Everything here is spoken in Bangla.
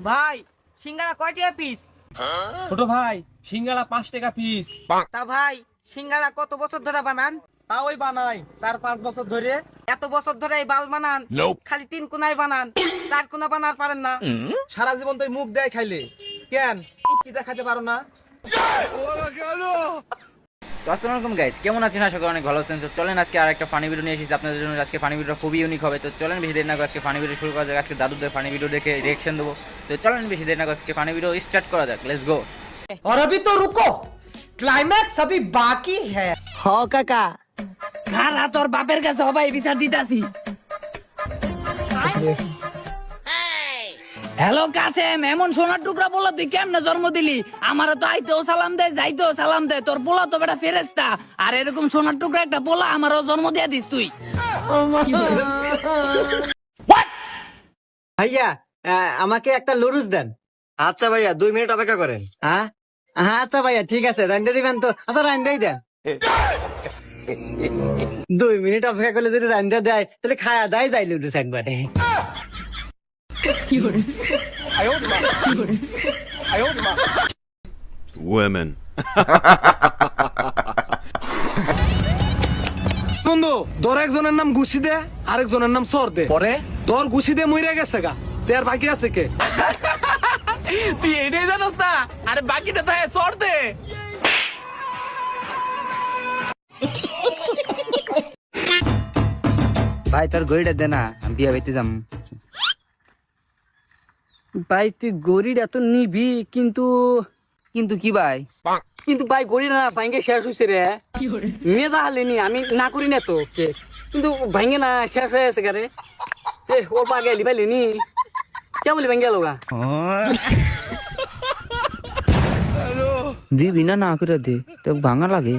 ভাই সিঙ্গারা কয় টাকা পিস? ছোট ভাই সিঙ্গাড়া 5 টাকা পিস। তা ভাই সিঙ্গারা কত বছর ধরে বানান? তা ওই বানাই 4-5 বছর ধরে। এত বছর ধরে এই বাল বানান, খালি 3 কোনায় বানান, 4 কোনা বানার পারেন না? সারা জীবন তুই মুখ দেয় খাইলে কেন কি দেখাতে পারো না? তো আসসালামু আলাইকুম গাইস, কেমন আছেন? আশা করি অনেক ভালো আছেন। তো চলেন আজকে আরেকটা ফানি ভিডিও নিয়ে এসেছি আপনাদের জন্য। আজকে ফানি ভিডিও খুবই ইউনিক হবে। তো চলেন বেশি দেরি না করে আজকে ফানি ভিডিও শুরু করা যাক। আজকে দাদুদের ফানি ভিডিও দেখে রিঅ্যাকশন দেবো। তো চলেন বেশি দেরি না করে আজকে ফানি ভিডিও স্টার্ট করা যাক। Let's go. और अभी तो रुको, क्लाइमैक्स अभी बाकी है। হ কাকা, খারা তোর বাপের কাছে সবাই বিচার দিতাছি। হ্যালো কাসেম, এমন সোনার টুকরা বলা তুই কেমনে জন্ম দিলি? আমারও তো আইতেও সালাম দে, যাইতেও সালাম দে। তোর পোলা তো বেটা ফেরেস্তা, আর এরকম সোনার টুকরা একটা পোলা আমারও জন্ম দিয়ে দিস তুই। ভাইয়া আমাকে একটা লুরুস দেন। আচ্ছা ভাইয়া 2 মিনিট অপেক্ষা করেন। হ্যাঁ হ্যাঁ আচ্ছা ভাইয়া ঠিক আছে, রান্দে দিবেন তো? আচ্ছা রান্দাই দেন। 2 মিনিট অপেক্ষা করলে যদি রান্দা দেয় তাহলে খায়া দায় যাই লুরুস একবারে। Women. বন্ধু তোর একজনের নাম ঘুষি দে, আরেকজনের নাম সর দে। পরে তোর ঘুষি দে মইরা গেছে গা, তোর বাকি আছে কে? তুই এটাই জানোস না? আরে বাকিটা তো সর দে। ভাই তোর গড়িটা দে না, আমি বিয়া বাইতে যাম। ভাই তুই গড়িটা তো নিবি, কিন্তু কিন্তু কি ভাই? কিন্তু ভাই গড়িটা না ভাঙ্গে শেষ হয়েছে রে। মেজা হালেনি, আমি না করি না তো কে, কিন্তু ভাঙ্গে না শেষ হয়ে আছে গারে। এ ওর পা গেলি পাইলিনি কে বলি ভাঙ্গে গেল গা। দিবি না না করে দে, তো ভাঙা লাগে।